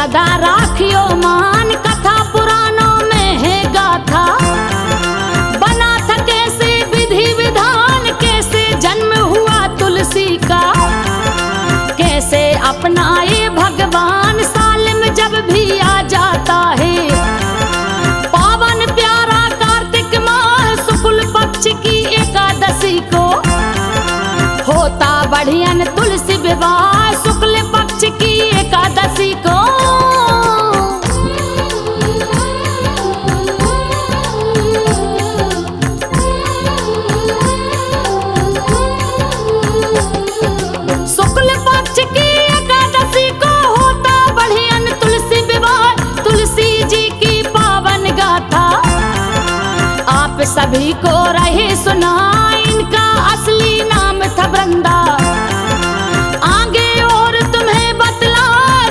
सदा राखियो मान, कथा पुराणों में है गाथा। बना था कैसे विधि विधान, कैसे जन्म हुआ तुलसी का, कैसे अपनाए भगवान साल में जब भी आ जाता है। पावन प्यारा कार्तिक माह शुक्ल पक्ष की एकादशी को, होता बढ़ियन तुलसी विवाह शुक्ल पक्ष की एकादशी को। शुक्ल पक्ष की एकादशी को होता बढ़ियन तुलसी विवाह, तुलसी जी की पावन गाथा आप सभी को रहे सुना। इनका असली नाम था वृंदा, आगे और तुम्हें बतला।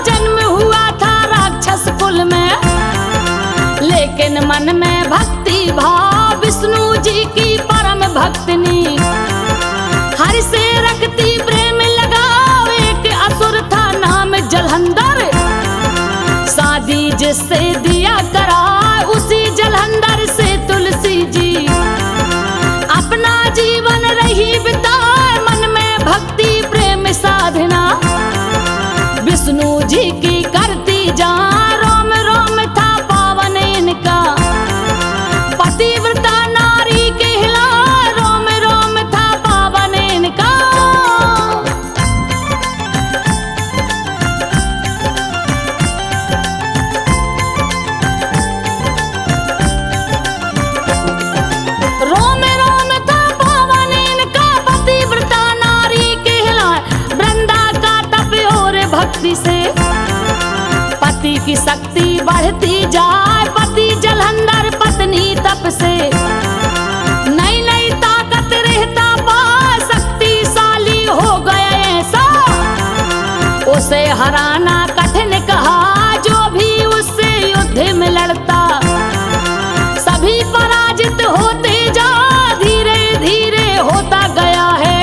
जन्म हुआ था राक्षस कुल में, लेकिन मन में भक्ति भाव विष्णु जी की परम भक्तनी। हर से रखती प्रेम लगाओ, एक असुर था नाम जलंधर। शादी जिससे दिया करा, उसी जलंधर से तुलसी जी अपना जीवन रही बिताए। मन में भक्ति प्रेम साधना विष्णु जी की करती जा। रोम रोम था पावन इनका, पतिव्रता नारी कहला। रोम रोम था पावन इनका। रोम रोम था पावन इनका, पतिव्रता नारी कहला। वृंदा का तप और भक्ति से पति की शक्ति बढ़ती जाए। पति जलंधर पत्नी तप से नई नई ताकत रहता पास, शक्तिशाली हो गया ऐसा। उसे हराना कठिन कहा, जो भी उससे युद्ध में लड़ता। सभी पराजित होते जा, धीरे धीरे होता गया है।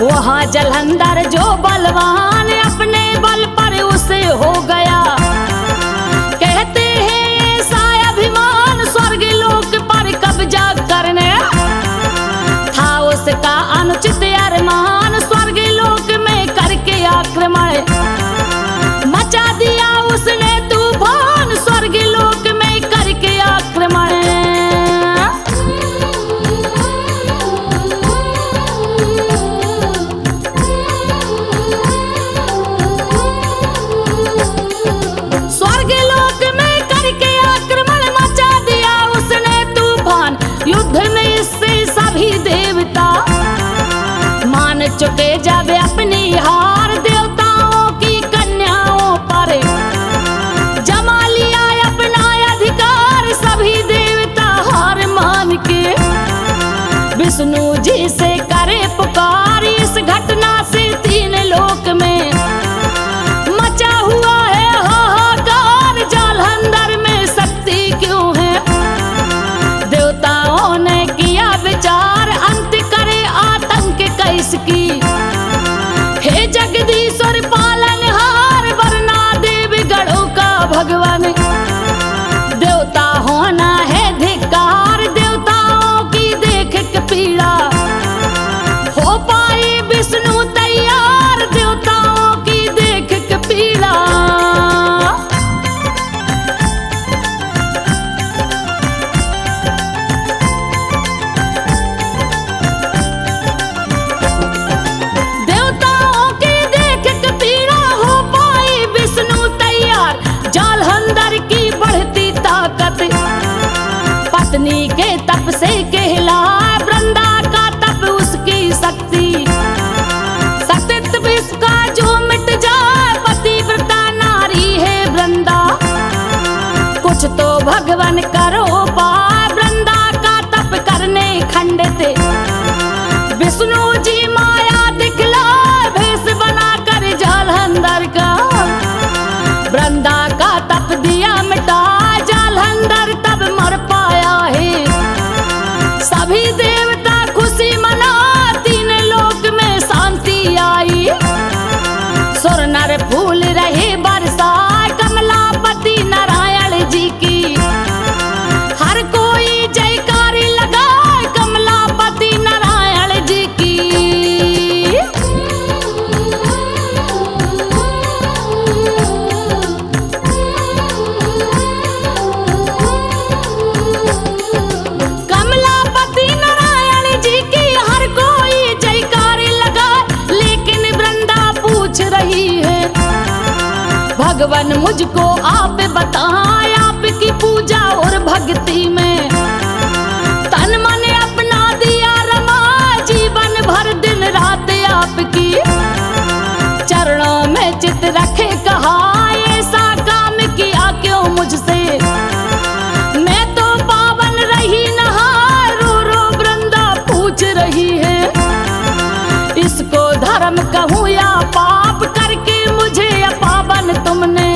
वहाँ जलंधर जो बलवान, अपने बल पर उसे हो गया। कहते हैं ऐसा अभिमान, स्वर्ग लोक पर कब्जा करने था उसका अनुचित अरमान। स्वर्ग लोक में करके आक्रमण मचा दिया उसने तूफान। स्वर्ग लोक में करके आक्रमण। स्वर्ग लोक में करके आक्रमण मचा दिया उसने तूफान। युद्ध में इससे सभी देवता मान चुके जब अपनी हार। देवताओं की कन्याओं पर जमा लिया अपना अधिकार। सभी देवता हार मान के विष्णु जी से करे पुकार। इस घटना से तीन लोक में मचा हुआ है हाहाकार। जलंधर में शक्ति क्यों है, देवताओं ने किया विचार। अंत करे आतंक कैसकी, हे जगदीश्वर पालनहार। वरना देव गढ़ों का भगवान, देवता होना है धिक्कार। देवताओं की देख के पीड़ा हो पाए भगवान मुझको आप बताएं, आपकी पूजा और भक्ति में तन मन अपना दिया रमा, जीवन भर दिन रात आपकी चरणों में चित रखे। कहा ऐसा काम किया क्यों मुझसे, मैं तो पावन रही नहा, रो रो वृंदा पूछ रही है। इसको धर्म कहूँ या पाप, करके मुझे अपावन तुमने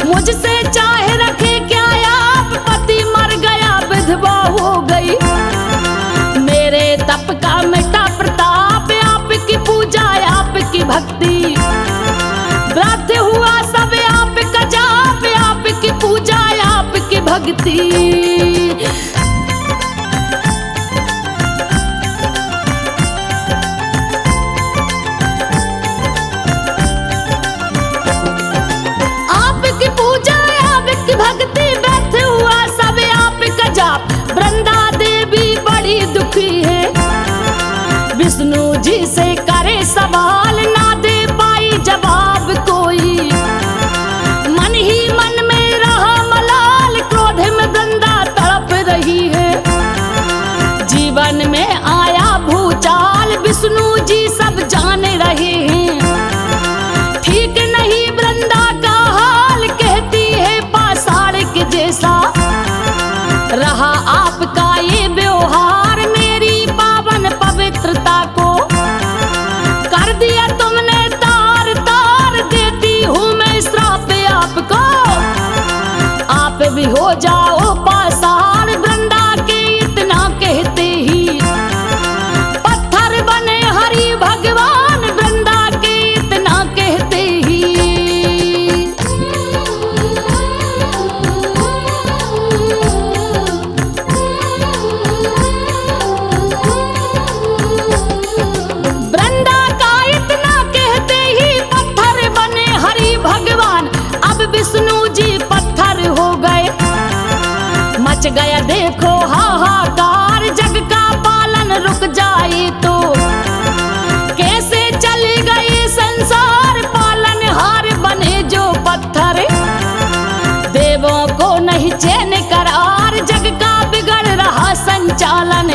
मुझसे चाहे रखे क्या आप। पति मर गया विधवा हो गई, मेरे तप का मिटा प्रताप, आपकी पूजा आपकी भक्ति व्रत हुआ सब आपका जाप, आपकी पूजा आपकी भक्ति। आपकी पूजा आपकी भक्ति व्यर्थ हुआ सब आपका जाप। वृंदा देवी बड़ी दुखी है, विष्णु जी से करे सवाल, ना दे पाई जवाब कोई। मन ही मन में रहा मलाल, क्रोध में वृंदा तड़प रही है। जीवन में आया भूचाल, विष्णु जी सब जान रहे हैं। ठीक नहीं वृंदा का हाल, कहती है पाषाण के जैसा रहा आपका ये व्यवहार। मेरी पावन पवित्रता को कर दिया तुमने तार तार, देती हूँ मैं श्राप आपको, आप भी हो जाओ पाषाण। वृंदा के इतना कहते ही पत्थर बने हरि भगवान, वृंदा के इतना कहते ही। वृंदा का इतना कहते ही पत्थर बने हरि भगवान। अब विष्णु जी पत्थर हो गए, मच गया देखो हाहाकार। जग का पालन रुक जाए तो कैसे चलेगा ये संसार, पालनहार बने जो पत्थर। देवों को नहीं चैन करार, जग का बिगड़ रहा संचालन।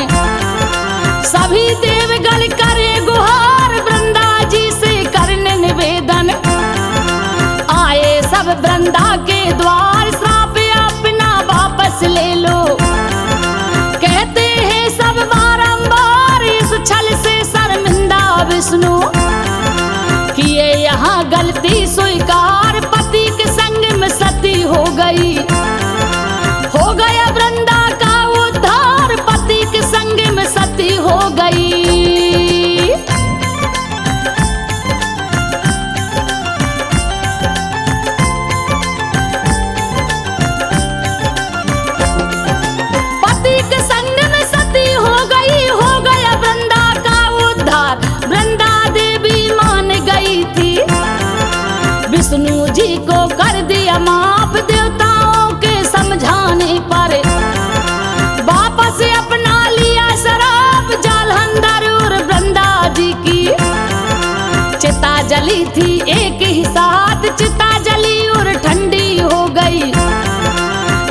सभी देवगण करे गुहार, वृंदा जी से करने निवेदन। आए सब वृंदा के द्वार, श्राप अपना वापस ले लो। कहते हैं सब बारंबार, इस छल से शर्मिंदा विष्णु किए यहाँ गलती स्वीकार। पति के संग में सती हो गई, हो गया वृंदा का उद्धार। पति के संग में सती हो गई। पति के संग में सती हो गई, हो गया वृंदा का उद्धार। वृंदा देवी मान गई थी, विष्णु जी को कर दिया माफ। देवताओं के समझाने पर वापस अपना लिया शराब। जालंधर और वृंदा जी की चिता जली थी एक ही साथ, चिता जली और ठंडी हो गई।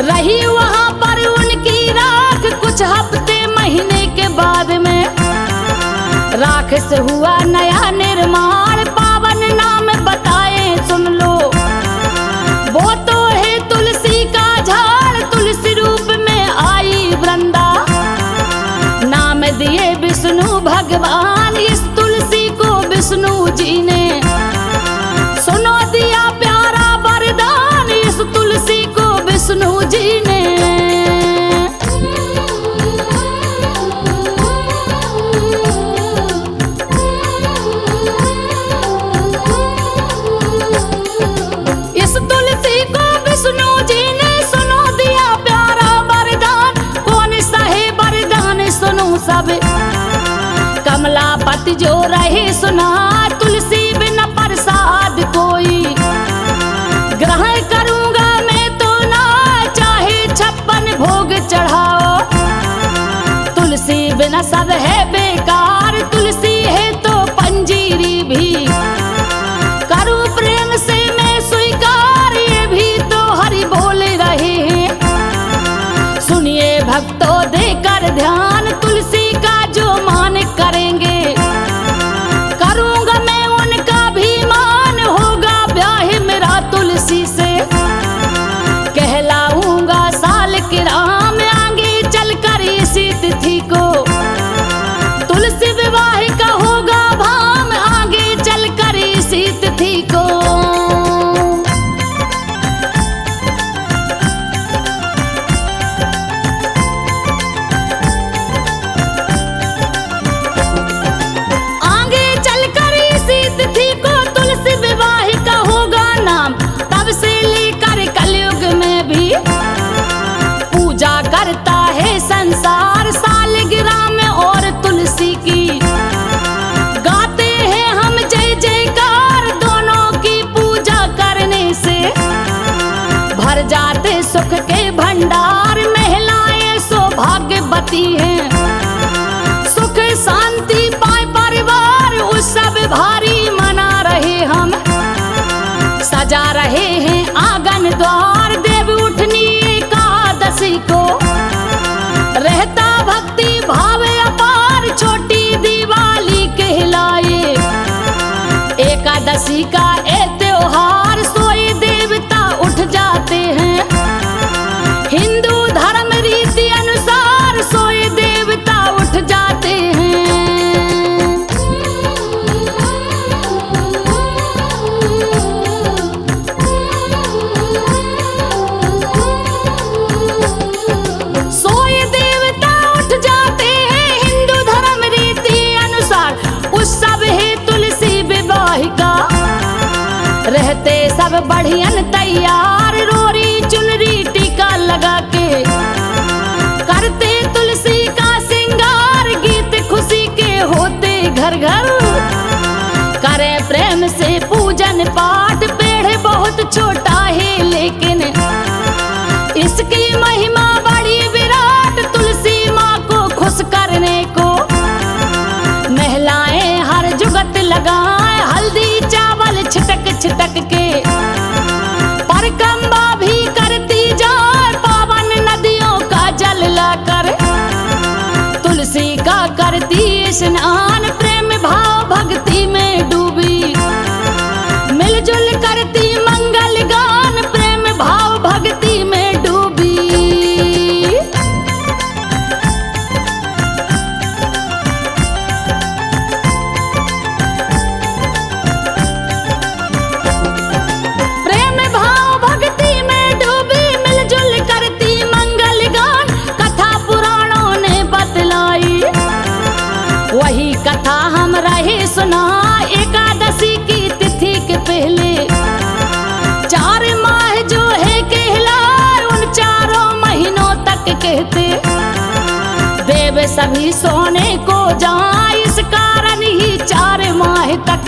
रही वहां पर उनकी राख कुछ हफ्ते महीने के बाद में, राख से हुआ नया निर्माण। पावन नाम बताए सुन लो, वो तो है तुलसी का झाड़। तुलसी रूप में आई वृंदा, नाम दिए विष्णु भगवान। इस तुलसी को विष्णु जी ने सुनो दिया प्यारा वरदान, इस तुलसी को विष्णु जी ने। इस तुलसी को विष्णु जी ने सुनो दिया प्यारा वरदान। कौन सहे वरदान सुनो सब, कमलापति जो रहे सुना। तुलसी बिना प्रसाद कोई ग्रहण करूंगा मैं तो ना, चाहे 56 भोग चढ़ाओ। तुलसी बिना सब है बेकार, तुलसी है तो पंजीरी भी। करूं प्रेम से मैं पाती हैं। सुख शांति पाए परिवार उत्सव भारी मना रहे हम, सजा रहे हैं आंगन द्वार देव उठनी एकादशी को। रहता भक्ति भाव अपार छोटी दिवाली कहलाए। एकादशी का ए त्योहार सोए देवता उठ जाते हैं। हिंदू धर्म रीति अनुसार सोए देवता उठ जाते हैं। सोए देवता उठ जाते हैं हिंदू धर्म रीति अनुसार। उत्सव है तुलसी विवाह का, रहते सब बढ़ियन तैयार रोरी चुनरी टीका लगा के। करते तुलसी का श्रृंगार गीत खुशी के होते घर घर। करे प्रेम से पूजन पाठ पेड़ बहुत छोटा है लेकिन इसकी महिमा बड़ी विराट। तुलसी माँ को खुश करने को महिलाएं हर जुगत लगाए। हल्दी चावल छिटक छिटक के परिक्रमा भी करती जाए। पावन नदियों का जल लाकर तुलसी का करती स्नान। प्रेम भाव भक्ति में डूबी मिलजुल करती मंगल गान। प्रेम भाव भक्ति में डूबी। प्रेम भाव भक्ति में डूबी मिलजुल करती मंगल गान। कथा पुराणों ने बतलाई वही कथा हम रहे सुना। एकादशी की तिथि के पहले 4 माह जो है कहलाए उन 4 महीनों तक कहते देव सभी सोने को जाए। इस कारण ही 4 माह तक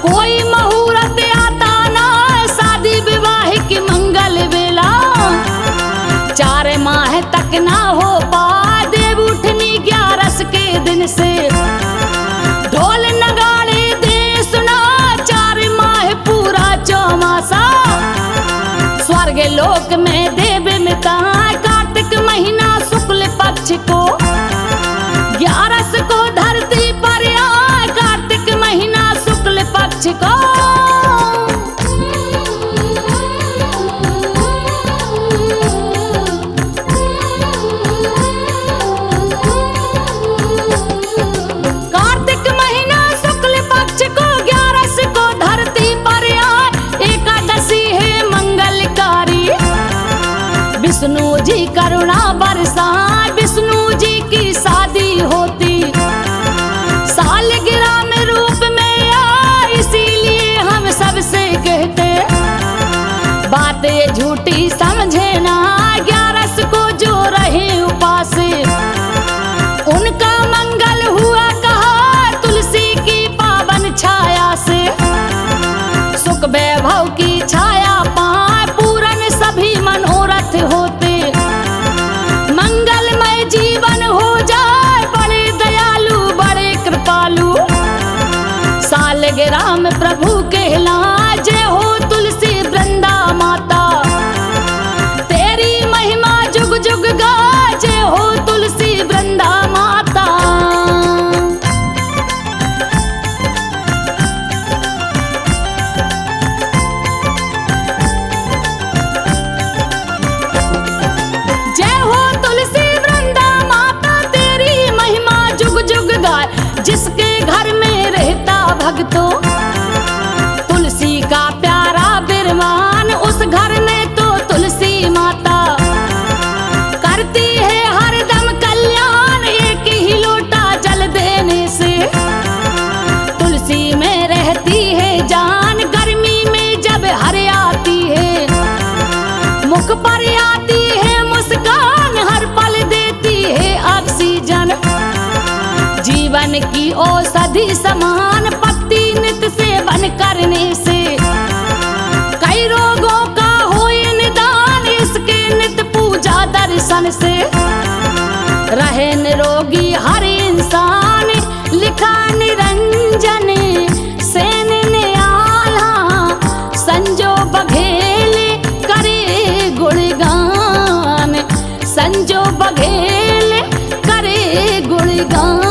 कोई मुहूर्त आता ना शादी विवाह की मंगल बेला। 4 माह तक ना हो पाए देव उठनी 11 के दिन से। ढोल नगाड़े दे सुना 4 माह पूरा चौमासा। स्वर्ग लोक में देव मिता कार्तिक महीना शुक्ल पक्ष को। 11 को धरती पर आए कार्तिक महीना शुक्ल पक्ष को। कार्तिक महीना शुक्ल पक्ष को 11 को धरती पर आए। एकादशी है मंगलकारी विष्णु जी करुणा बरसाए। विष्णु जी की शादी होती सालगिरह में रूप में आए। इसीलिए हम सबसे कहते बातें झूठी समझे ना। 11 को जो रहे उपास उनका मंगल हुआ कहा तुलसी की पावन छाया से। सुख वैभव की छाया पाए पूरन सभी मनोरथ होते। मंगलमय जीवन हो जाए बड़े दयालु बड़े कृपालु। सालगिरह में प्रभु कहलाए जय हो तुलसी वृंदा माता। तेरी महिमा जुग जुग गाए जय हो तुलसी वृंदा माता। जय हो तुलसी वृंदा माता तेरी महिमा जुग जुग गाए। जिसके घर में रहता भक्तों तुलसी का प्यारा बिरमान। उस घर में तो तुलसी माता करती है हरदम कल्याण। एक ही लोटा जल देने से तुलसी में रहती है जान। गर्मी में जब हरियाती है मुख पर आती है मुस्कान। हर पल देती है ऑक्सीजन जीवन की औषधि समान। पत्ती नित सेवन करने से कई रोगों का होए निदान। इसके नित पूजा दर्शन से रहे निरोगी हर इंसान, लिखा निरंजन सेन ने आला। संजो बघेल करे गुणगान, संजो बघेल करे गुणगान।